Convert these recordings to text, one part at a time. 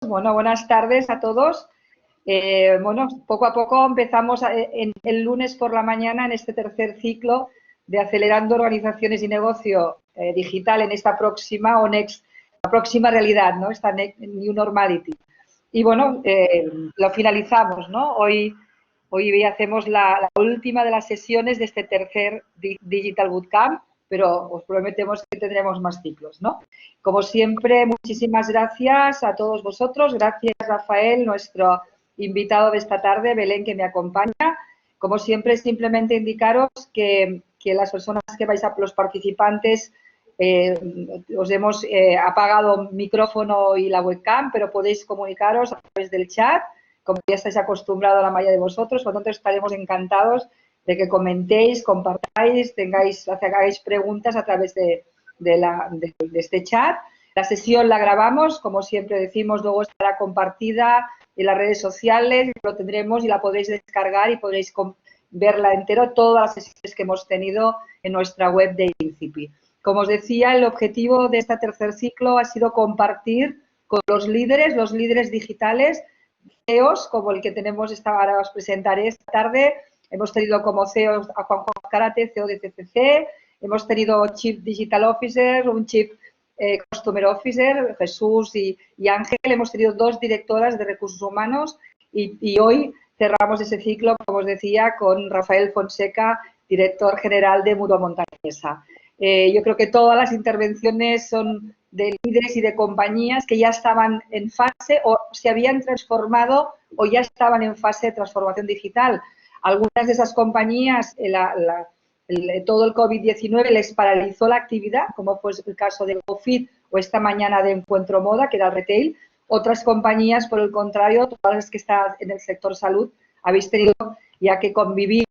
Bueno, buenas tardes a todos. Bueno, poco a poco empezamos el lunes por la mañana en este tercer ciclo de Acelerando Organizaciones y Negocio Digital en esta próxima la próxima realidad, ¿no? Esta New Normality. Y bueno, lo finalizamos, ¿no? Hoy hacemos la última de las sesiones de este tercer Digital Bootcamp, pero os prometemos que tendremos más ciclos, ¿no? Como siempre, muchísimas gracias a todos vosotros. Gracias, Rafael, nuestro invitado de esta tarde, Belén, que me acompaña. Como siempre, simplemente indicaros que las personas que los participantes, os hemos apagado micrófono y la webcam, pero podéis comunicaros a través del chat, como ya estáis acostumbrados a la mayoría de vosotros. Por lo tanto, estaremos encantados de que comentéis, compartáis, hagáis preguntas a través de este chat. La sesión la grabamos, como siempre decimos, luego estará compartida en las redes sociales, lo tendremos y la podréis descargar y podréis verla entero, todas las sesiones que hemos tenido en nuestra web de INCIPI. Como os decía, el objetivo de este tercer ciclo ha sido compartir con los líderes digitales, CEOs, como el que tenemos ahora os presentaré esta tarde. Hemos tenido como CEO a Juan Karate, CEO de CCC, hemos tenido Chief Digital Officer, un Chief Customer Officer, Jesús y Ángel. Hemos tenido 2 directoras de recursos humanos y hoy cerramos ese ciclo, como os decía, con Rafael Fonseca, director general de Mutua Montañesa. Yo creo que todas las intervenciones son de líderes y de compañías que ya estaban en fase o se habían transformado o ya estaban en fase de transformación digital. Algunas de esas compañías, todo el COVID-19 les paralizó la actividad, como fue el caso de GoFit o esta mañana de Encuentro Moda, que era el retail. Otras compañías, por el contrario, todas las que están en el sector salud, habéis tenido ya que convivir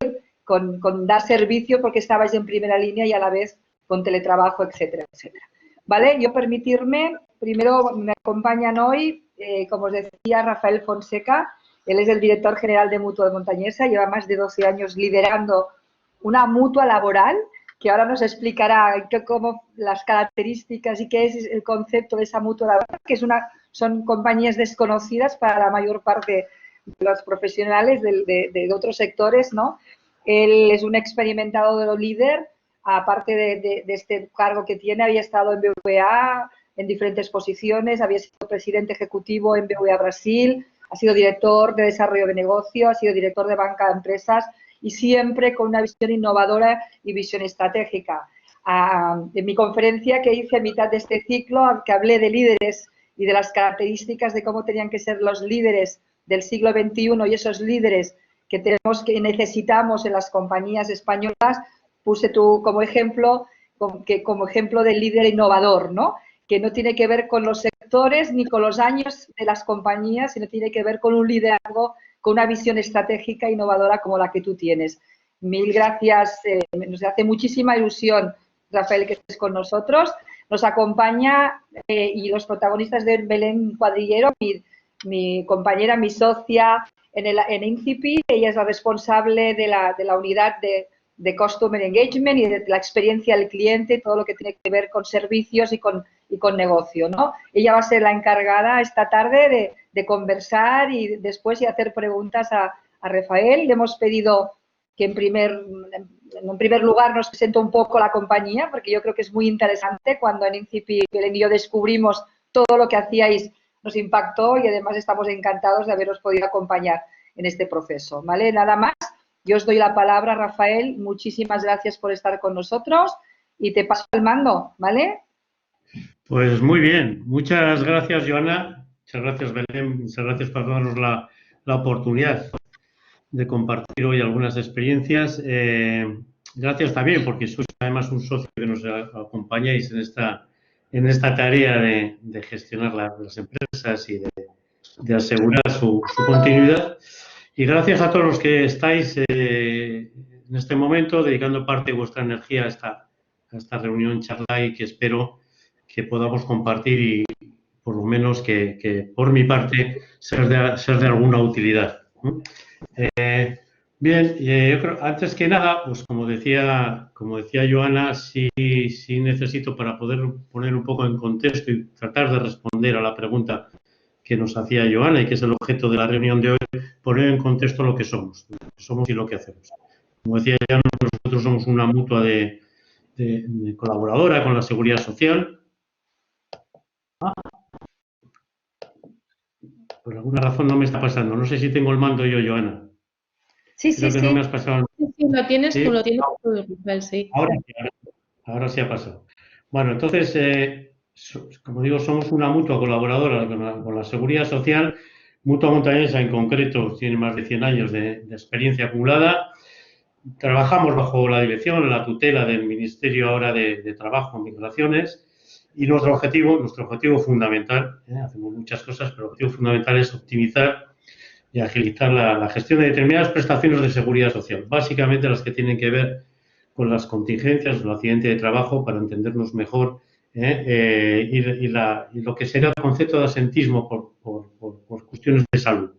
con dar servicio porque estabais en primera línea y a la vez con teletrabajo, etcétera, etcétera. ¿Vale? Yo permitirme, primero me acompañan hoy, como os decía, Rafael Fonseca. Él es el director general de Mutua de Montañesa, lleva más de 12 años liderando una mutua laboral, que ahora nos explicará cómo las características y qué es el concepto de esa mutua laboral, que son compañías desconocidas para la mayor parte de los profesionales de otros sectores, ¿no? Él es un experimentado líder, aparte de este cargo que tiene, había estado en BBVA en diferentes posiciones, había sido presidente ejecutivo en BBVA Brasil, ha sido director de desarrollo de negocio, ha sido director de banca de empresas y siempre con una visión innovadora y visión estratégica. En mi conferencia que hice a mitad de este ciclo, que hablé de líderes y de las características de cómo tenían que ser los líderes del siglo XXI y esos líderes que necesitamos en las compañías españolas, puse como ejemplo de líder innovador, ¿no? Que no tiene que ver con los sectores ni con los años de las compañías, sino tiene que ver con un liderazgo, con una visión estratégica innovadora como la que tú tienes. Mil gracias, nos hace muchísima ilusión, Rafael, que estés con nosotros. Nos acompaña y los protagonistas de Belén Cuadrillero, mi compañera, mi socia en INCIPI. Ella es la responsable de la unidad de Customer Engagement y de la experiencia del cliente, todo lo que tiene que ver con servicios y con negocio, ¿no? Ella va a ser la encargada esta tarde de conversar y después hacer preguntas a Rafael. Le hemos pedido que en primer lugar nos presente un poco la compañía, porque yo creo que es muy interesante. Cuando en INCIPI, Belén y yo descubrimos todo lo que hacíais, nos impactó y además estamos encantados de haberos podido acompañar en este proceso, ¿vale? Nada más. Yo os doy la palabra, Rafael. Muchísimas gracias por estar con nosotros y te paso el mando, ¿vale? Pues muy bien. Muchas gracias, Joana. Muchas gracias, Belén. Muchas gracias por darnos la oportunidad de compartir hoy algunas experiencias. Gracias también porque sois además un socio que nos acompañáis en esta tarea de gestionar las empresas y de asegurar su continuidad. Y gracias a todos los que estáis en este momento dedicando parte de vuestra energía a esta reunión, charla, y que espero que podamos compartir y por lo menos que por mi parte ser de alguna utilidad. Bien, yo creo, antes que nada, pues como decía Joana, sí necesito, para poder poner un poco en contexto y tratar de responder a la pregunta que nos hacía Joana y que es el objeto de la reunión de hoy, poner en contexto lo que somos y lo que hacemos. Como decía Joana, nosotros somos una mutua de colaboradora con la Seguridad Social. Por alguna razón no me está pasando. No sé si tengo el mando yo, Joana. Sí, Creo que no me has pasado. Sí, lo tienes ¿Sí? tú, lo tienes tú, Rafael, sí. Ahora sí ha pasado. Bueno, entonces, como digo, somos una mutua colaboradora con la Seguridad Social. Mutua Montañesa, en concreto, tiene más de 100 años de experiencia acumulada. Trabajamos bajo la dirección, la tutela del Ministerio ahora de Trabajo y Migraciones. Y nuestro objetivo fundamental, hacemos muchas cosas, pero el objetivo fundamental es optimizar y agilizar la gestión de determinadas prestaciones de seguridad social, básicamente las que tienen que ver con las contingencias, el accidente de trabajo, para entendernos mejor, y lo que será el concepto de asentismo por cuestiones de salud.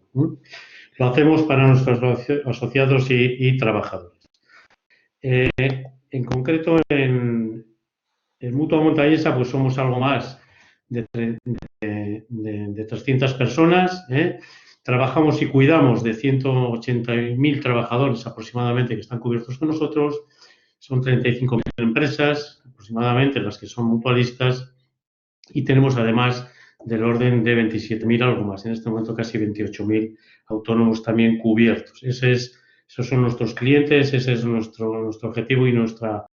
Lo hacemos para nuestros asociados y trabajadores. En concreto, en Mutua Montañesa, pues somos algo más de 300 personas. Trabajamos y cuidamos de 180.000 trabajadores aproximadamente que están cubiertos con nosotros. Son 35.000 empresas aproximadamente las que son mutualistas y tenemos además del orden de 27.000, algo más. En este momento casi 28.000 autónomos también cubiertos. Esos son nuestros clientes, ese es nuestro objetivo y nuestra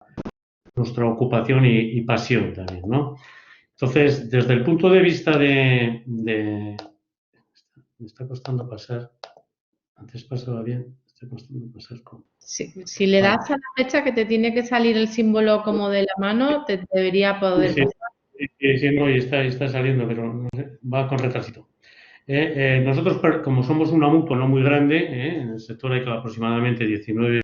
ocupación y pasión también, ¿no? Entonces, desde el punto de vista me está costando pasar. Antes pasaba bien, me está costando pasar con... Si le das a la fecha que te tiene que salir el símbolo como de la mano, te debería poder pasar. Sí, no, y está saliendo, pero no sé, va con retrasito. Nosotros, como somos una mutua no muy grande, en el sector hay aproximadamente 19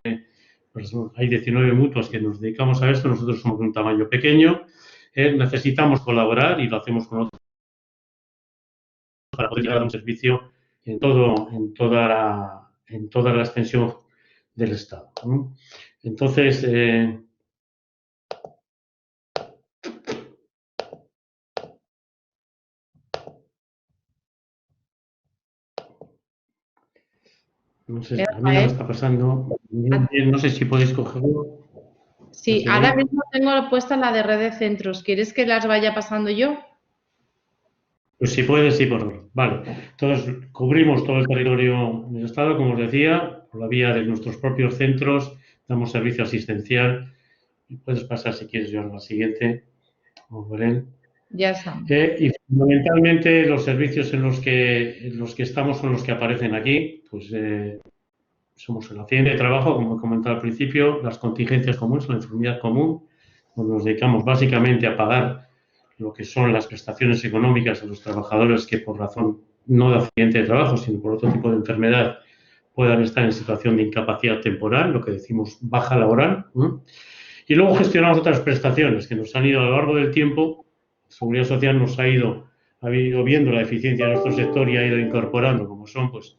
mutuas que nos dedicamos a esto, nosotros somos de un tamaño pequeño, necesitamos colaborar y lo hacemos con otros para poder llegar a un servicio en toda la extensión del Estado, ¿no? Entonces, no sé, a mí no me está pasando. No sé si podéis cogerlo. Sí, ahora mismo tengo puesta la de red de centros. ¿Quieres que las vaya pasando yo? Pues si puedes, sí, por favor. Vale. Entonces, cubrimos todo el territorio del Estado, como os decía, por la vía de nuestros propios centros, damos servicio asistencial. Puedes pasar, si quieres, yo a la siguiente. O Belén. Ya está. Y fundamentalmente los servicios en los que estamos son los que aparecen aquí. Pues somos el accidente de trabajo, como he comentado al principio, las contingencias comunes, la enfermedad común, donde nos dedicamos básicamente a pagar lo que son las prestaciones económicas a los trabajadores que por razón no de accidente de trabajo, sino por otro tipo de enfermedad, puedan estar en situación de incapacidad temporal, lo que decimos baja laboral. Y luego gestionamos otras prestaciones que nos han ido a lo largo del tiempo. Seguridad Social ha ido viendo la eficiencia de nuestro sector y ha ido incorporando, como son pues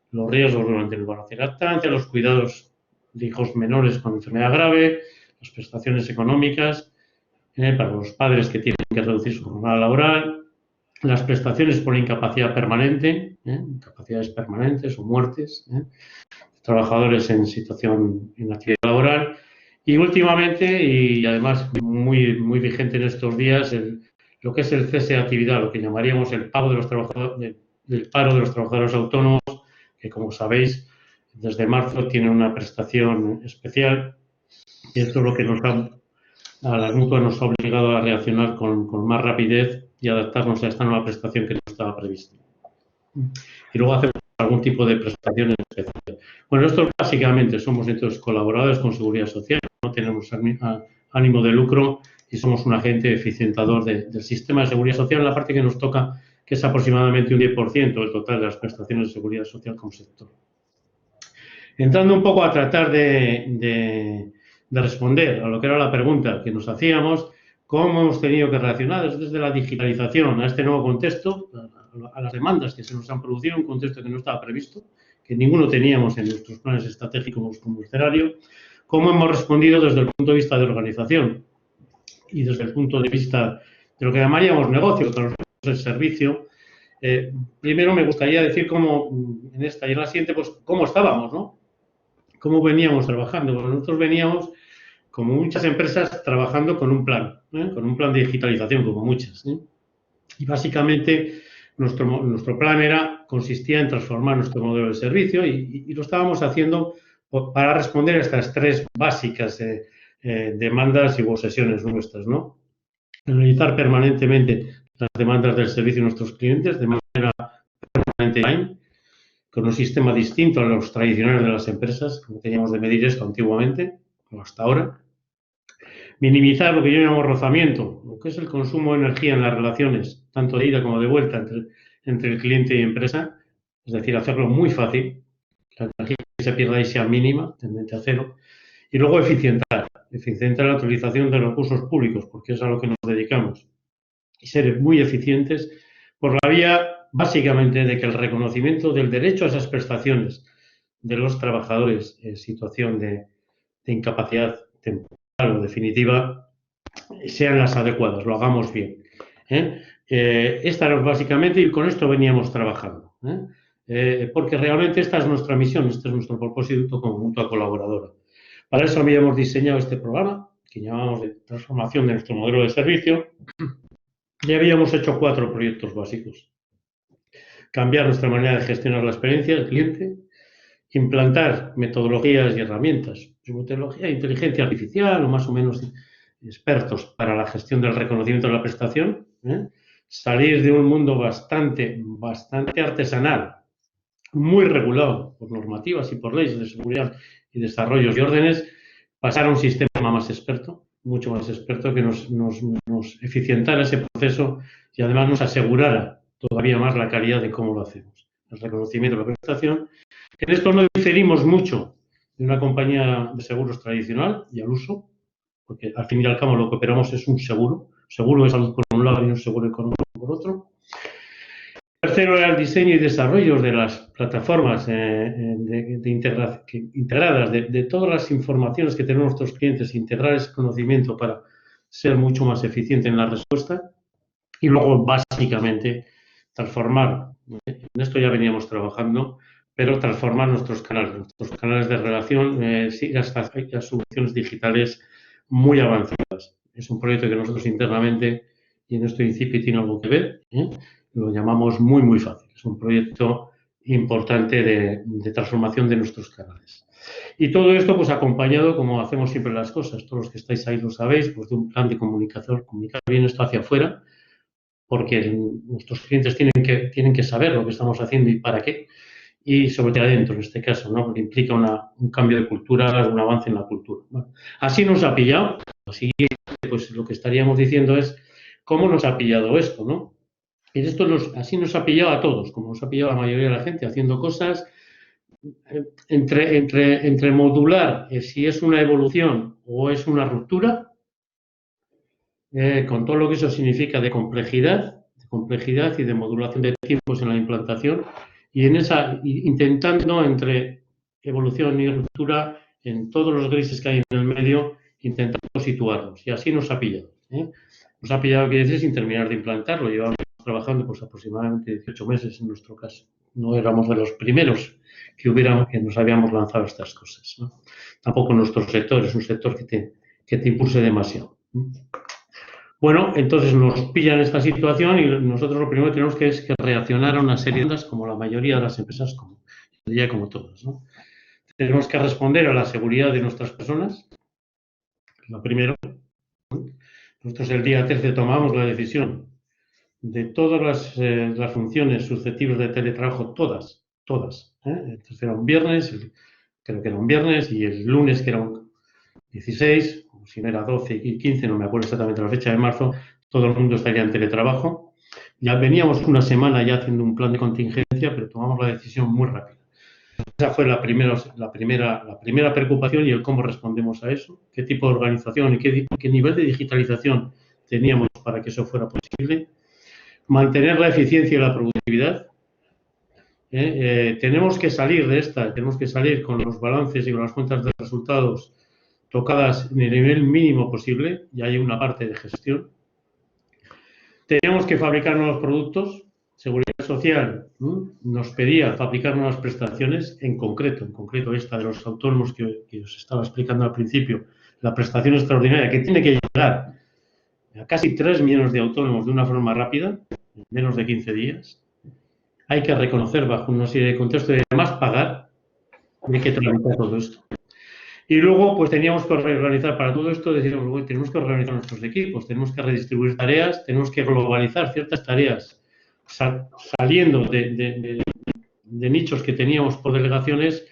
los riesgos durante el embarazo y lactancia, los cuidados de hijos menores con enfermedad grave, las prestaciones económicas para los padres que tienen que reducir su jornada laboral, las prestaciones por incapacidad permanente, incapacidades permanentes o muertes, trabajadores en situación de inactividad laboral y últimamente, y además muy, muy vigente en estos días, lo que es el cese de actividad, lo que llamaríamos el pago de los trabajadores, del paro de los trabajadores autónomos, que como sabéis, desde marzo tienen una prestación especial y esto es lo que a las mutuas nos ha obligado a reaccionar con más rapidez y adaptarnos a esta nueva prestación que no estaba prevista. Y luego hacemos algún tipo de prestaciones especiales. Bueno, esto básicamente somos entonces colaboradores con Seguridad Social, no tenemos ánimo de lucro y somos un agente eficientador del sistema de Seguridad Social en la parte que nos toca, que es aproximadamente un 10% del total de las prestaciones de Seguridad Social como sector. Entrando un poco a tratar de responder a lo que era la pregunta que nos hacíamos, cómo hemos tenido que reaccionar desde la digitalización a este nuevo contexto, a las demandas que se nos han producido, un contexto que no estaba previsto, que ninguno teníamos en nuestros planes estratégicos como escenario, cómo hemos respondido desde el punto de vista de organización y desde el punto de vista de lo que llamaríamos negocio, que nosotros el servicio, Primero me gustaría decir cómo, en esta y en la siguiente, pues cómo estábamos, ¿no? Cómo veníamos trabajando. Pues nosotros veníamos, como muchas empresas, trabajando con un plan de digitalización, como muchas. Y básicamente nuestro plan consistía en transformar nuestro modelo de servicio y lo estábamos haciendo para responder a estas tres básicas demandas y obsesiones nuestras, ¿no? Analizar permanentemente las demandas del servicio de nuestros clientes de manera permanente online, con un sistema distinto a los tradicionales de las empresas, como teníamos de medir esto antiguamente, o hasta ahora. Minimizar lo que yo llamo rozamiento, lo que es el consumo de energía en las relaciones, tanto de ida como de vuelta entre el cliente y empresa, es decir, hacerlo muy fácil, la energía que se pierda ahí sea mínima, tendente a cero, y luego eficientar la utilización de los recursos públicos, porque es a lo que nos dedicamos, y ser muy eficientes por la vía, básicamente, de que el reconocimiento del derecho a esas prestaciones de los trabajadores en situación de incapacidad temporal o definitiva sean las adecuadas, lo hagamos bien. Esta era básicamente, y con esto veníamos trabajando, porque realmente esta es nuestra misión, este es nuestro propósito como mutua colaboradora. Para eso habíamos diseñado este programa, que llamamos de transformación de nuestro modelo de servicio, y habíamos hecho 4 proyectos básicos. Cambiar nuestra manera de gestionar la experiencia del cliente, implantar metodologías y herramientas, metodología de inteligencia artificial o más o menos expertos para la gestión del reconocimiento de la prestación, salir de un mundo bastante artesanal, muy regulado por normativas y por leyes de seguridad y desarrollos y órdenes, pasar a un sistema más experto, mucho más experto, que nos eficientara ese proceso y además nos asegurara todavía más la calidad de cómo lo hacemos. El reconocimiento de la prestación. En esto no diferimos mucho de una compañía de seguros tradicional y al uso, porque al fin y al cabo lo que operamos es un seguro de salud por un lado y un seguro económico por otro. Tercero era el diseño y desarrollo de las plataformas integradas de todas las informaciones que tenemos nuestros clientes, integrar ese conocimiento para ser mucho más eficiente en la respuesta. Y luego, básicamente, transformar, en esto ya veníamos trabajando, pero transformar nuestros canales de relación, hasta soluciones digitales muy avanzadas. Es un proyecto que nosotros internamente, y en esto INCIPI tiene algo que ver, lo llamamos muy fácil. Es un proyecto importante de transformación de nuestros canales. Y todo esto, pues, acompañado, como hacemos siempre las cosas, todos los que estáis ahí lo sabéis, pues, de un plan de comunicación, comunicar bien esto hacia afuera, porque nuestros clientes tienen que saber lo que estamos haciendo y para qué, y sobre todo adentro, en este caso, ¿no? Porque implica un cambio de cultura, un avance en la cultura. Bueno, así nos ha pillado. Así, pues, lo que estaríamos diciendo es cómo nos ha pillado esto, ¿no? Y esto así nos ha pillado a todos, como nos ha pillado a la mayoría de la gente, haciendo cosas entre modular si es una evolución o es una ruptura, con todo lo que eso significa de complejidad y de modulación de tiempos en la implantación, y intentando entre evolución y ruptura, en todos los grises que hay en el medio, intentando situarnos. Y así nos ha pillado. Nos ha pillado, quiere decir, sin terminar de implantarlo. Llevamos trabajando, pues, aproximadamente 18 meses en nuestro caso. No éramos de los primeros que nos habíamos lanzado a estas cosas, ¿no? Tampoco nuestro sector es un sector que te impulse demasiado. Bueno, entonces nos pillan esta situación y nosotros lo primero que tenemos que es que reaccionar a una serie de demandas, como la mayoría de las empresas, como todas, ¿no? Tenemos que responder a la seguridad de nuestras personas, lo primero. Nosotros el día 13 tomamos la decisión de todas las funciones susceptibles de teletrabajo, todas. Entonces era un viernes, creo que era un viernes, y el lunes, que era un 16, o si no era 12 y 15, no me acuerdo exactamente la fecha de marzo, todo el mundo estaría en teletrabajo. Ya veníamos una semana ya haciendo un plan de contingencia, pero tomamos la decisión muy rápida. Esa fue la primera preocupación, y el cómo respondemos a eso, qué tipo de organización y qué nivel de digitalización teníamos para que eso fuera posible. Mantener la eficiencia y la productividad. Tenemos que salir de esta, tenemos que salir con los balances y con las cuentas de resultados tocadas en el nivel mínimo posible, y hay una parte de gestión. Tenemos que fabricar nuevos productos, seguridad Social nos pedía fabricar nuevas prestaciones, en concreto esta de los autónomos que os estaba explicando al principio, la prestación extraordinaria que tiene que llegar a casi 3 millones de autónomos de una forma rápida, en menos de 15 días. Hay que reconocer bajo una serie de contextos y además pagar, hay que tramitar todo esto. Y luego, pues teníamos que reorganizar para todo esto, decíamos, bueno, tenemos que organizar nuestros equipos, tenemos que redistribuir tareas, tenemos que globalizar ciertas tareas, saliendo de nichos que teníamos por delegaciones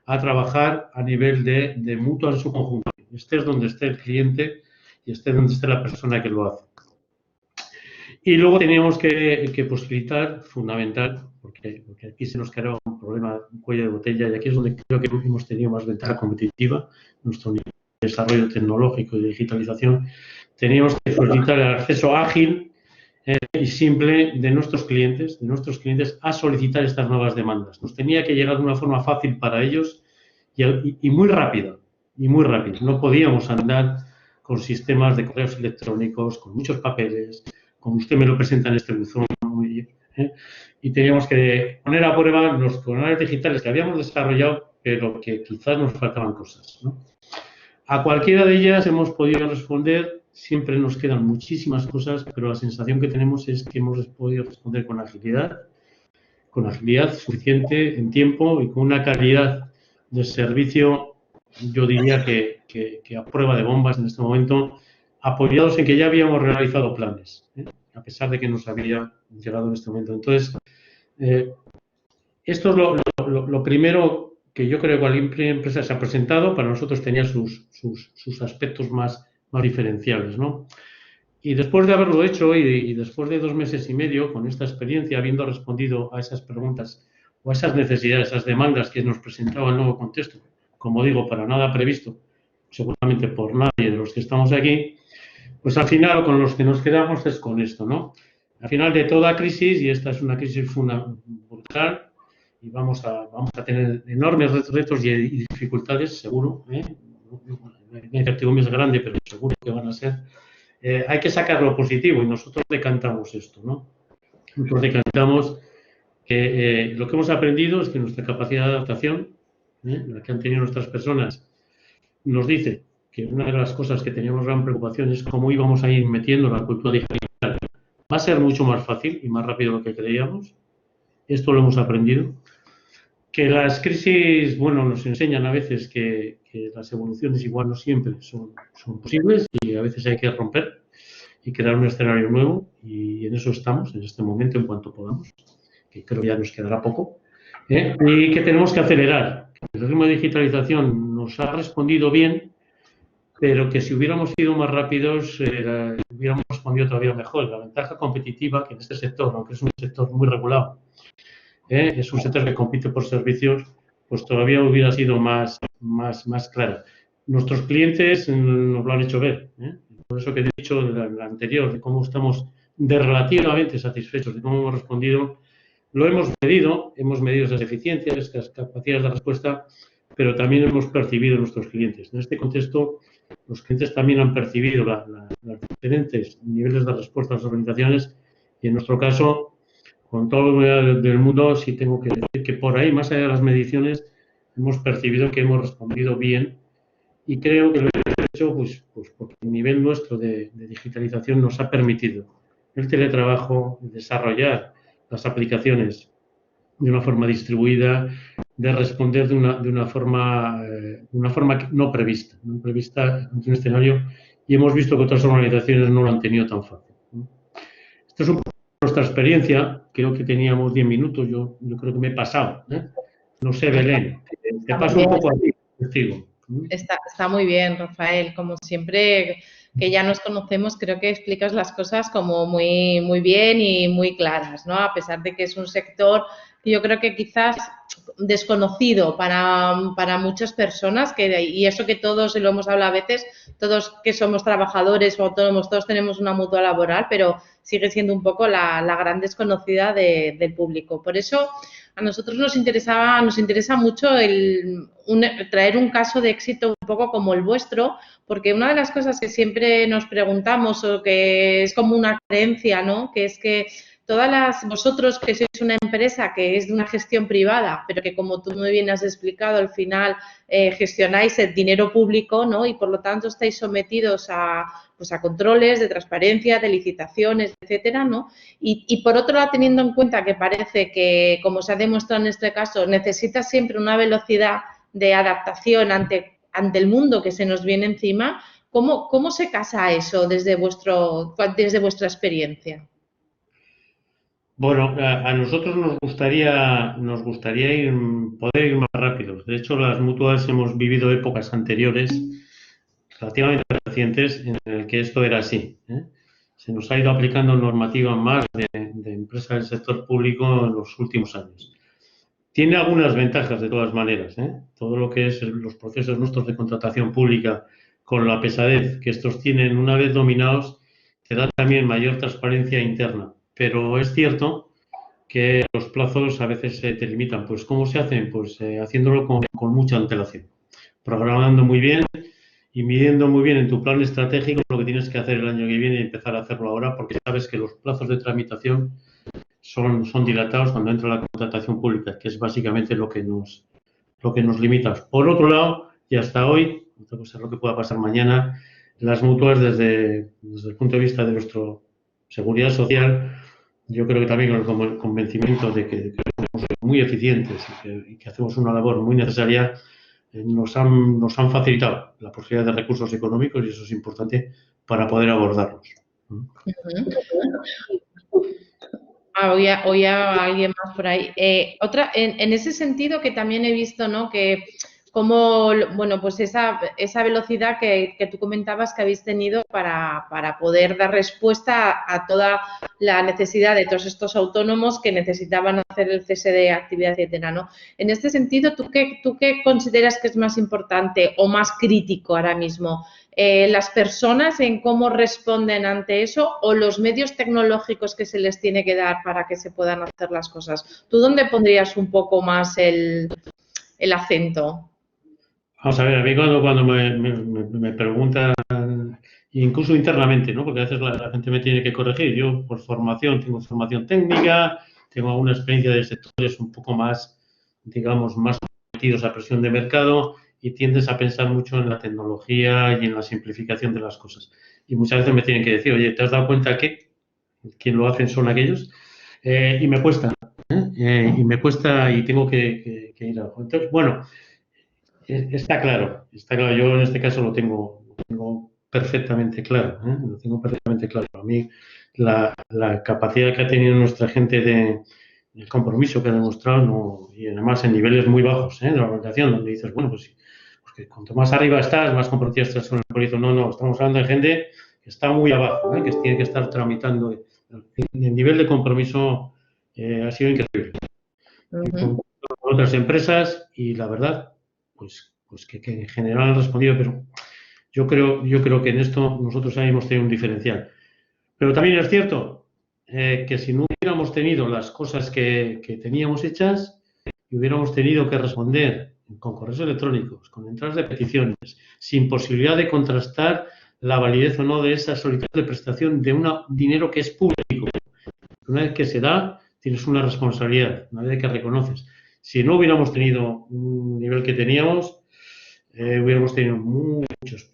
a trabajar a nivel de mutua en su conjunto. Estés donde esté el cliente y esté donde esté la persona que lo hace. Y luego teníamos que posibilitar, fundamental, porque aquí se nos creaba un problema, un cuello de botella, y aquí es donde creo que hemos tenido más ventaja competitiva, nuestro nivel de desarrollo tecnológico y de digitalización. Teníamos que facilitar el acceso ágil y simple de nuestros clientes a solicitar estas nuevas demandas. Nos tenía que llegar de una forma fácil para ellos y muy rápida, No podíamos andar con sistemas de correos electrónicos, con muchos papeles, como usted me lo presenta en este buzón, y teníamos que poner a prueba los canales digitales que habíamos desarrollado, pero que quizás nos faltaban cosas, ¿no? A cualquiera de ellas hemos podido responder, siempre nos quedan muchísimas cosas, pero la sensación que tenemos es que hemos podido responder con agilidad suficiente en tiempo y con una calidad de servicio, yo diría que a prueba de bombas en este momento, apoyados en que ya habíamos realizado planes, a pesar de que nos había llegado en este momento. Entonces, esto es lo primero que yo creo que cualquier empresa se ha presentado. Para nosotros tenía sus aspectos más diferenciables, ¿no? Y después de haberlo hecho y después de 2 meses y medio, con esta experiencia, habiendo respondido a esas preguntas o a esas necesidades, esas demandas que nos presentaba el nuevo contexto, como digo, para nada previsto, seguramente por nadie de los que estamos aquí, pues al final con los que nos quedamos es con esto, ¿no? Al final de toda crisis, y esta es una crisis fundamental, y vamos a tener enormes retos y dificultades, seguro, la incertidumbre es grande, pero seguro que van a ser. Hay que sacar lo positivo y nosotros decantamos esto, ¿no? Nosotros decantamos que lo que hemos aprendido es que nuestra capacidad de adaptación, la que han tenido nuestras personas, nos dice que una de las cosas que teníamos gran preocupación es cómo íbamos a ir metiendo la cultura digital. Va a ser mucho más fácil y más rápido de lo que creíamos. Esto lo hemos aprendido. Que las crisis, bueno, nos enseñan a veces que las evoluciones igual no siempre son posibles y a veces hay que romper y crear un escenario nuevo, y en eso estamos en este momento en cuanto podamos, que creo que ya nos quedará poco, y que tenemos que acelerar. El ritmo de digitalización nos ha respondido bien, pero que si hubiéramos sido más rápidos hubiéramos respondido todavía mejor. La ventaja competitiva que en este sector, aunque es un sector muy regulado, es un sector que compite por servicios, pues todavía hubiera sido más clara. Nuestros clientes nos lo han hecho ver. Por eso que he dicho en la anterior, de cómo estamos relativamente satisfechos de cómo hemos respondido. Lo hemos medido esas eficiencias, esas capacidades de respuesta, pero también hemos percibido nuestros clientes. En este contexto, los clientes también han percibido los diferentes niveles de respuesta a las organizaciones, y en nuestro caso, con todo lo del mundo, sí tengo que decir que por ahí, más allá de las mediciones, hemos percibido que hemos respondido bien, y creo que lo hemos hecho pues porque el nivel nuestro de digitalización nos ha permitido el teletrabajo, desarrollar las aplicaciones de una forma distribuida, de responder de una forma no prevista en un escenario, y hemos visto que otras organizaciones no lo han tenido tan fácil. Esto es un poco nuestra experiencia. Creo que teníamos 10 minutos, yo creo que me he pasado. No sé, Belén, te paso un poco a ti, testigo. Está muy bien, Rafael. Como siempre que ya nos conocemos, creo que explicas las cosas como muy bien y muy claras, ¿no? A pesar de que es un sector que yo creo que quizás desconocido para muchas personas, y eso que todos, y lo hemos hablado a veces, todos que somos trabajadores o autónomos, todos tenemos una mutua laboral, pero sigue siendo un poco la gran desconocida del público. Por eso, a nosotros nos interesa mucho traer un caso de éxito un poco como el vuestro, porque una de las cosas que siempre nos preguntamos, o que es como una creencia, ¿no?, que es que vosotros que sois una empresa que es de una gestión privada, pero que como tú muy bien has explicado, al final gestionáis el dinero público, ¿no? Y por lo tanto estáis sometidos pues a controles de transparencia, de licitaciones, etcétera, ¿no? Y por otro lado, teniendo en cuenta que parece que, como se ha demostrado en este caso, necesita siempre una velocidad de adaptación ante el mundo que se nos viene encima, ¿cómo se casa eso desde vuestra experiencia? Bueno, a nosotros nos gustaría poder ir más rápido. De hecho, las mutuas hemos vivido épocas anteriores, relativamente recientes, en el que esto era así, ¿eh? Se nos ha ido aplicando normativa más de empresas del sector público en los últimos años. Tiene algunas ventajas de todas maneras, ¿eh? Todo lo que es los procesos nuestros de contratación pública, con la pesadez que estos tienen una vez dominados, te da también mayor transparencia interna. Pero es cierto que los plazos a veces te limitan. Pues ¿cómo se hacen? Pues haciéndolo con mucha antelación, programando muy bien y midiendo muy bien en tu plan estratégico lo que tienes que hacer el año que viene y empezar a hacerlo ahora, porque sabes que los plazos de tramitación son dilatados cuando entra la contratación pública, que es básicamente lo que nos limita. Por otro lado, y hasta hoy, otra cosa es lo que pueda pasar mañana, las mutuas desde el punto de vista de nuestra seguridad social, yo creo que también con el convencimiento de que somos muy eficientes y que hacemos una labor muy necesaria, nos han facilitado la posibilidad de recursos económicos y eso es importante para poder abordarlos. Oía a alguien más por ahí. En ese sentido que también he visto, ¿no? Que como, bueno, pues esa velocidad que tú comentabas que habéis tenido para poder dar respuesta a toda la necesidad de todos estos autónomos que necesitaban hacer el cese de actividad, etcétera, ¿no? En este sentido, ¿tú qué consideras que es más importante o más crítico ahora mismo? ¿Las personas en cómo responden ante eso o los medios tecnológicos que se les tiene que dar para que se puedan hacer las cosas? ¿Tú dónde pondrías un poco más el acento? Vamos a ver, a mí cuando me preguntan, incluso internamente, ¿no? Porque a veces la gente me tiene que corregir. Yo, por formación, tengo formación técnica, tengo alguna experiencia de sectores un poco más, digamos, más sometidos a presión de mercado y tiendes a pensar mucho en la tecnología y en la simplificación de las cosas. Y muchas veces me tienen que decir, oye, ¿te has dado cuenta que quien lo hacen son aquellos? Y me cuesta, y tengo que ir a algo. Entonces, bueno, está claro. Yo en este caso lo tengo perfectamente claro, ¿eh? Lo tengo perfectamente claro. A mí la capacidad que ha tenido nuestra gente el compromiso que ha demostrado, no, y además en niveles muy bajos, ¿eh? De la organización, donde dices, bueno, pues porque cuanto más arriba estás, más comprometido estás con el proyecto. No, estamos hablando de gente que está muy abajo, ¿eh? Que tiene que estar tramitando. El nivel de compromiso ha sido increíble. Con otras empresas y la verdad, pues que en general han respondido, pero yo creo que en esto nosotros hemos tenido un diferencial. Pero también es cierto que si no hubiéramos tenido las cosas que teníamos hechas y hubiéramos tenido que responder con correos electrónicos, con entradas de peticiones, sin posibilidad de contrastar la validez o no de esa solicitud de prestación de un dinero que es público. Una vez que se da, tienes una responsabilidad, una vez que reconoces. Si no hubiéramos tenido un nivel que teníamos, hubiéramos tenido muchos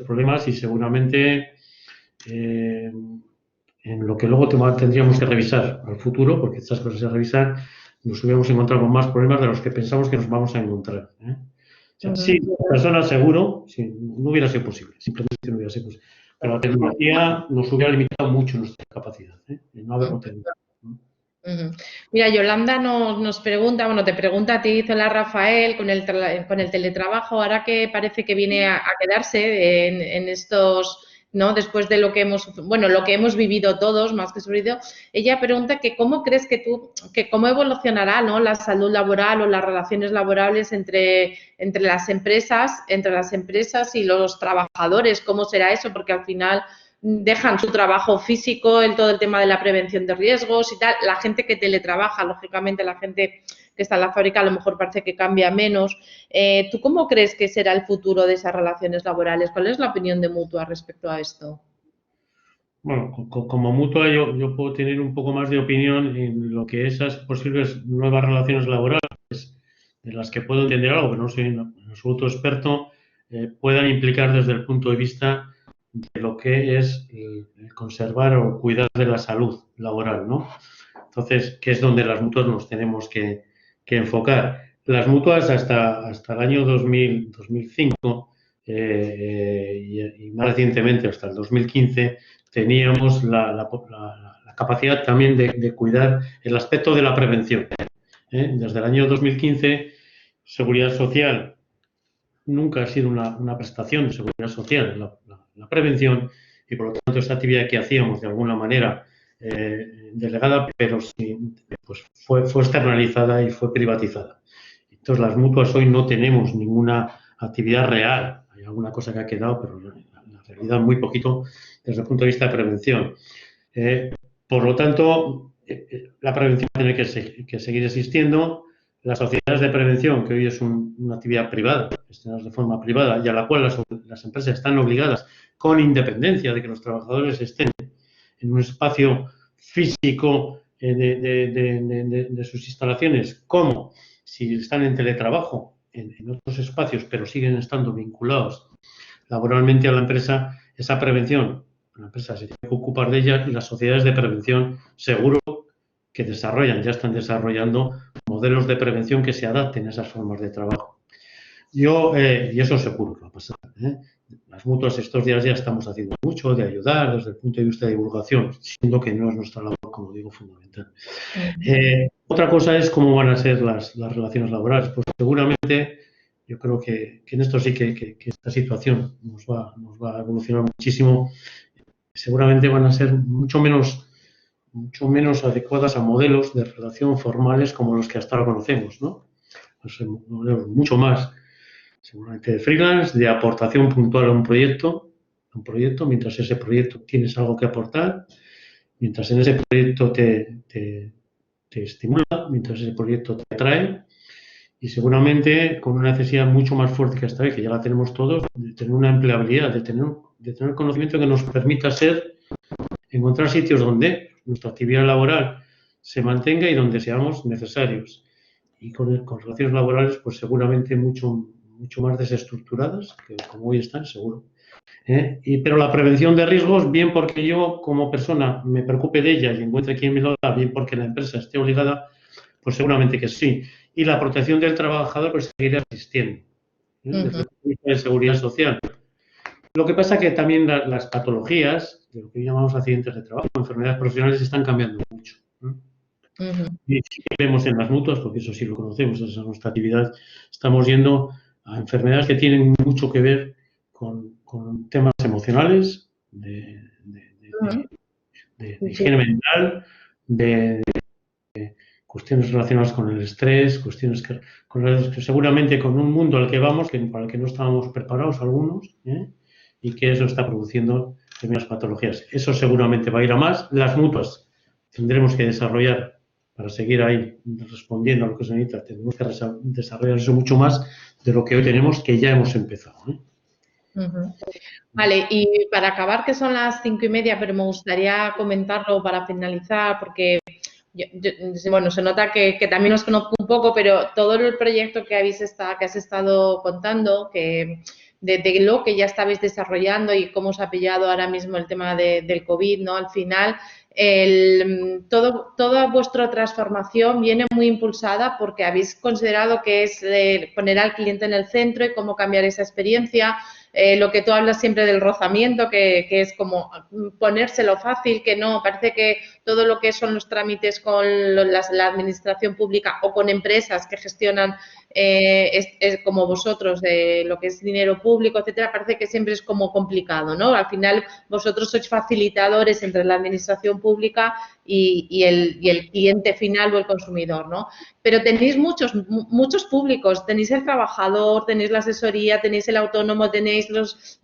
problemas y seguramente en lo que luego tendríamos que revisar al futuro, porque estas cosas se revisan, nos hubiéramos encontrado con más problemas de los que pensamos que nos vamos a encontrar, ¿eh? O sea, sí, personas seguro, sí, no hubiera sido posible, simplemente no hubiera sido posible. Pero la tecnología nos hubiera limitado mucho nuestra capacidad, ¿eh? No haberlo tenido. Mira, Yolanda nos pregunta, bueno, te pregunta a ti, Zola Rafael, con el teletrabajo, ahora que parece que viene a quedarse en estos, ¿no? Después de lo que hemos vivido todos, más que sufrido, ella pregunta que cómo crees que cómo evolucionará, ¿no? La salud laboral o las relaciones laborales entre las empresas y los trabajadores, ¿cómo será eso? Porque al final dejan su trabajo físico, todo el tema de la prevención de riesgos y tal. La gente que teletrabaja, lógicamente la gente que está en la fábrica a lo mejor parece que cambia menos. ¿Tú cómo crees que será el futuro de esas relaciones laborales? ¿Cuál es la opinión de Mutua respecto a esto? Bueno, como mutua yo puedo tener un poco más de opinión en lo que esas posibles nuevas relaciones laborales, de las que puedo entender algo, pero no soy en absoluto experto, puedan implicar desde el punto de vista de lo que es el conservar o cuidar de la salud laboral, ¿no? Entonces, que es donde las mutuas nos tenemos que enfocar. Las mutuas hasta el año 2005 y más recientemente hasta el 2015 teníamos la capacidad también de cuidar el aspecto de la prevención. Desde el año 2015, Seguridad Social nunca ha sido una prestación de Seguridad Social, la prevención, y por lo tanto esa actividad que hacíamos de alguna manera delegada, pero sí, pues fue externalizada y fue privatizada. Entonces las mutuas hoy no tenemos ninguna actividad real. Hay alguna cosa que ha quedado, pero la realidad muy poquito desde el punto de vista de prevención. Por lo tanto, la prevención tiene que seguir existiendo. Las sociedades de prevención, que hoy es una actividad privada, gestionadas de forma privada, y a la cual las empresas están obligadas, con independencia de que los trabajadores estén en un espacio físico de sus instalaciones, como si están en teletrabajo, en otros espacios, pero siguen estando vinculados laboralmente a la empresa, esa prevención, la empresa se tiene que ocupar de ella y las sociedades de prevención seguro que ya están desarrollando modelos de prevención que se adapten a esas formas de trabajo. Y eso seguro que va a pasar. Las mutuas estos días ya estamos haciendo mucho de ayudar desde el punto de vista de divulgación, siendo que no es nuestra labor, como digo, fundamental. Otra cosa es cómo van a ser las relaciones laborales. Pues seguramente, yo creo que en esto sí que esta situación nos va a evolucionar muchísimo. Seguramente van a ser mucho menos adecuadas a modelos de relación formales como los que hasta ahora conocemos, ¿no? Pues modelos mucho más, seguramente de freelance, de aportación puntual a un proyecto, mientras ese proyecto tienes algo que aportar, mientras en ese proyecto te estimula, mientras ese proyecto te atrae, y seguramente con una necesidad mucho más fuerte que esta vez, que ya la tenemos todos, de tener una empleabilidad, de tener conocimiento que nos permita encontrar sitios donde nuestra actividad laboral se mantenga y donde seamos necesarios. Y con relaciones laborales, pues seguramente mucho más desestructuradas, que como hoy están, seguro. Pero la prevención de riesgos, bien porque yo como persona me preocupe de ella y encuentre quien me lo da, bien porque la empresa esté obligada, pues seguramente que sí. Y la protección del trabajador pues seguirá existiendo, desde el punto de vista de seguridad social. Lo que pasa es que también las patologías, de lo que llamamos accidentes de trabajo, enfermedades profesionales, están cambiando mucho. Y si vemos en las mutuas, porque eso sí lo conocemos, esa es nuestra actividad, estamos yendo a enfermedades que tienen mucho que ver con temas emocionales, de higiene mental, de cuestiones relacionadas con el estrés, cuestiones que seguramente con un mundo al que vamos, para el que no estábamos preparados algunos, y que eso está produciendo determinadas patologías. Eso seguramente va a ir a más. Las mutuas tendremos que desarrollar, para seguir ahí respondiendo a lo que se necesita, tenemos que desarrollar eso mucho más de lo que hoy tenemos, que ya hemos empezado. Vale, y para acabar, que son las 5:30, pero me gustaría comentarlo para finalizar, porque bueno, se nota que también os conozco un poco, pero todo el proyecto que has estado contando, de lo que ya estabais desarrollando y cómo os ha pillado ahora mismo el tema del COVID, ¿no? Al final, toda vuestra transformación viene muy impulsada porque habéis considerado que es poner al cliente en el centro y cómo cambiar esa experiencia. Lo que tú hablas siempre del rozamiento, que es como ponérselo fácil, que no, parece que todo lo que son los trámites con la administración pública o con empresas que gestionan es como vosotros, lo que es dinero público, etcétera, parece que siempre es como complicado, ¿no? Al final vosotros sois facilitadores entre la administración pública y el cliente final o el consumidor, ¿no? Pero tenéis muchos públicos, tenéis el trabajador, tenéis la asesoría, tenéis el autónomo, tenéis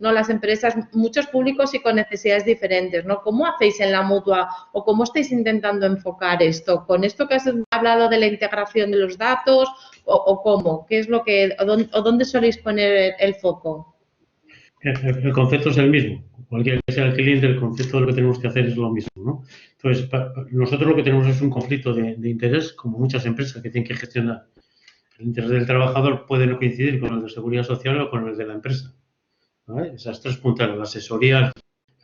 las empresas, muchos públicos y con necesidades diferentes, ¿no? ¿Cómo hacéis en la mutua o cómo estáis intentando enfocar esto? ¿Con esto que has hablado de la integración de los datos o cómo? ¿Qué es lo que, o dónde soléis poner el foco? El concepto es el mismo. cualquiera que sea el cliente, el concepto de lo que tenemos que hacer es lo mismo, ¿no? Entonces, nosotros lo que tenemos es un conflicto de interés, como muchas empresas que tienen que gestionar. El interés del trabajador puede no coincidir con el de seguridad social o con el de la empresa, ¿vale? Esas tres puntas, la asesoría,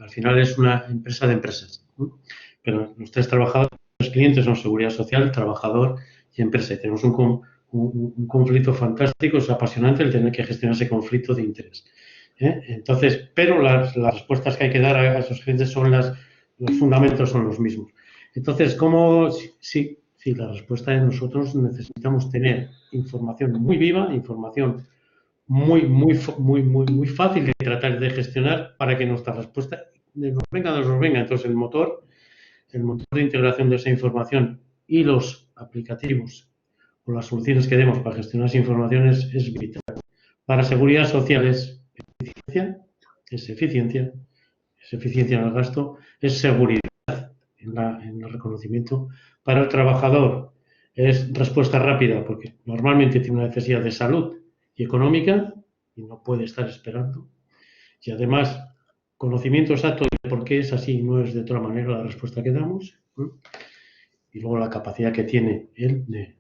al final es una empresa de empresas, ¿no? Pero los tres trabajadores, los clientes son seguridad social, trabajador y empresa. Y tenemos un conflicto fantástico, es apasionante el tener que gestionar ese conflicto de interés. Entonces, pero las respuestas que hay que dar a esos clientes son los fundamentos son los mismos. Entonces, ¿cómo? Sí, la respuesta es nosotros necesitamos tener información muy viva, información muy fácil de tratar de gestionar para que nuestra respuesta nos venga. Entonces, el motor de integración de esa información y los aplicativos o las soluciones que demos para gestionar esa información es vital. Para seguridad social es eficiencia en el gasto, es seguridad en el reconocimiento. Para el trabajador es respuesta rápida, porque normalmente tiene una necesidad de salud y económica y no puede estar esperando. Y además, conocimiento exacto de por qué es así, no es de otra manera la respuesta que damos. Y luego la capacidad que tiene él de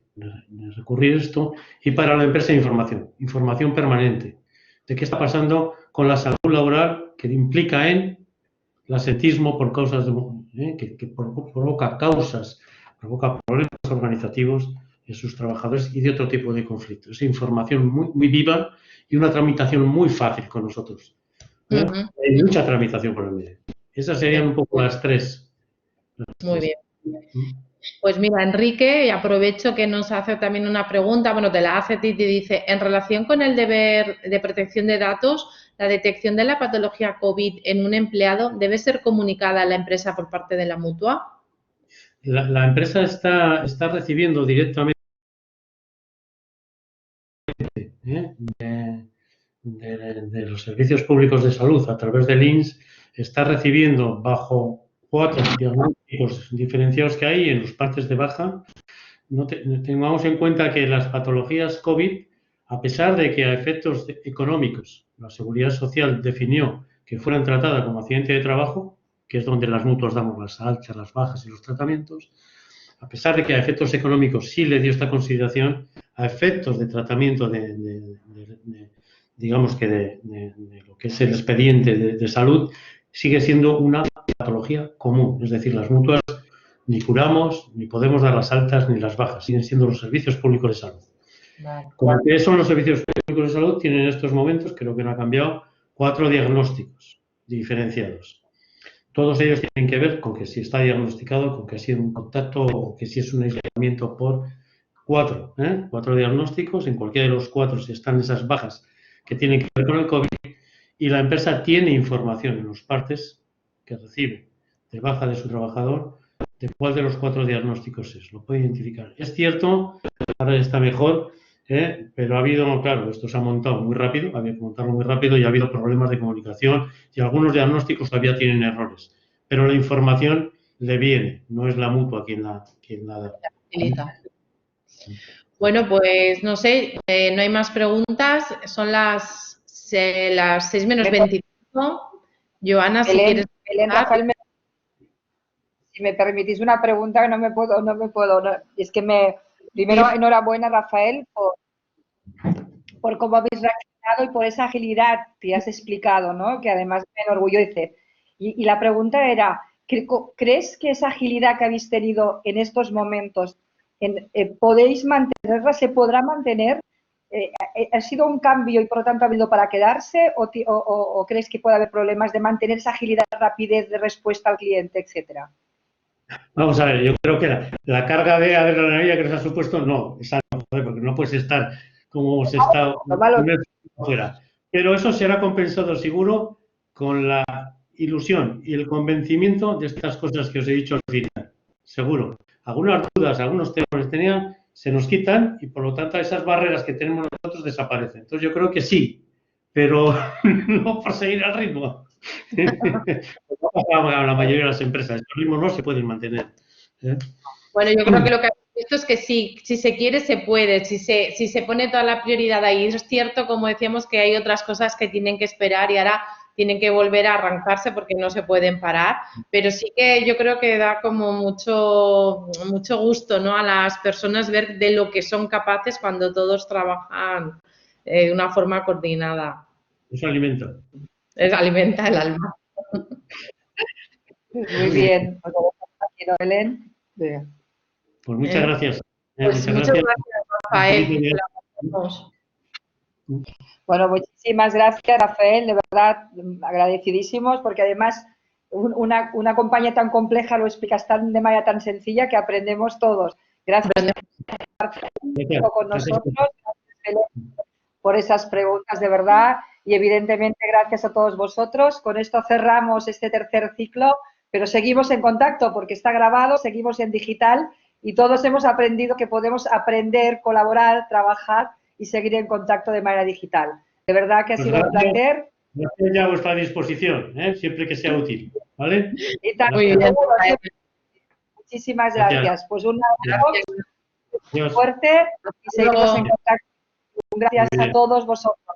recurrir a esto. Y para la empresa, información permanente de qué está pasando con la salud laboral que implica en el asentismo por causas que provoca problemas organizativos de sus trabajadores y de otro tipo de conflictos. Es información muy viva y una tramitación muy fácil con nosotros. Hay mucha tramitación por el medio. Esas serían un poco las tres. Muy bien. Pues mira, Enrique, y aprovecho que nos hace también una pregunta, bueno, te la hace y te dice, en relación con el deber de protección de datos, la detección de la patología COVID en un empleado debe ser comunicada a la empresa por parte de la mutua. La empresa está recibiendo directamente de los servicios públicos de salud a través del INS, está recibiendo bajo 4 diagnósticos diferenciados que hay en los partes de baja. Tengamos en cuenta que las patologías COVID, a pesar de que a efectos económicos la Seguridad Social definió que fueran tratadas como accidente de trabajo, que es donde las mutuas damos las altas, las bajas y los tratamientos, a pesar de que a efectos económicos sí le dio esta consideración, a efectos de tratamiento digamos que de lo que es el expediente de salud, sigue siendo una patología común. Es decir, las mutuas ni curamos, ni podemos dar las altas ni las bajas. Siguen siendo los servicios públicos de salud. Vale. Como que son los servicios públicos de salud, tienen en estos momentos, creo que no ha cambiado, 4 diagnósticos diferenciados. Todos ellos tienen que ver con que si está diagnosticado, con que ha sido un contacto o que si es un aislamiento por 4 diagnósticos. En cualquiera de los 4 si están esas bajas que tienen que ver con el COVID, y la empresa tiene información en los partes que recibe de baja de su trabajador de cuál de los 4 diagnósticos es. Lo puede identificar. Es cierto, ahora está mejor, pero ha habido, claro, esto se ha montado muy rápido, había que montarlo muy rápido y ha habido problemas de comunicación y algunos diagnósticos todavía tienen errores. Pero la información le viene, no es la mutua quien la da. Bueno, pues no sé, no hay más preguntas. Son las 6 menos 25. Joana, si quieres... Rafael, si me permitís una pregunta, no me puedo. Es que primero, enhorabuena, Rafael, por cómo habéis reaccionado y por esa agilidad que has explicado, ¿no? Que además me enorgullece. Y la pregunta era, ¿crees que esa agilidad que habéis tenido en estos momentos podéis mantenerla, se podrá mantener? ¿Ha sido un cambio y por lo tanto ha habido para quedarse o crees que puede haber problemas de mantener esa agilidad, rapidez de respuesta al cliente, etcétera? Vamos a ver, yo creo que la carga de adrenalina que nos ha supuesto, no, esa no, porque no puedes estar como se está fuera. Pero eso será compensado seguro con la ilusión y el convencimiento de estas cosas que os he dicho al final. Seguro. Algunas dudas, algunos temas que tenían, se nos quitan y por lo tanto esas barreras que tenemos nosotros desaparecen. Entonces yo creo que sí, pero no por seguir al ritmo. A la mayoría de las empresas, el ritmo no se pueden mantener. Bueno, yo creo que lo que has visto es que sí, si se quiere, se puede, si se pone toda la prioridad ahí. Es cierto, como decíamos, que hay otras cosas que tienen que esperar y ahora tienen que volver a arrancarse porque no se pueden parar, pero sí que yo creo que da como mucho gusto, ¿no?, a las personas ver de lo que son capaces cuando todos trabajan de una forma coordinada. Eso alimenta. Alimenta el alma. Muy bien. Pues lo dejamos aquí, ¿no, Belén? Bien. Pues muchas gracias. Pues muchas gracias, Rafael. Bueno, muchísimas gracias, Rafael, de verdad, agradecidísimos, porque además una compañía tan compleja lo explicas de manera tan sencilla que aprendemos todos. Gracias por estar con nosotros, gracias, Belén, por esas preguntas, de verdad, y evidentemente gracias a todos vosotros. Con esto cerramos este tercer ciclo, pero seguimos en contacto porque está grabado, seguimos en digital y todos hemos aprendido que podemos aprender, colaborar, trabajar y seguir en contacto de manera digital. De verdad que ha sido un placer. Estoy a vuestra disposición, siempre que sea útil, ¿vale? Y también, muchísimas gracias. Pues un abrazo fuerte y seguimos en contacto. Gracias a todos vosotros.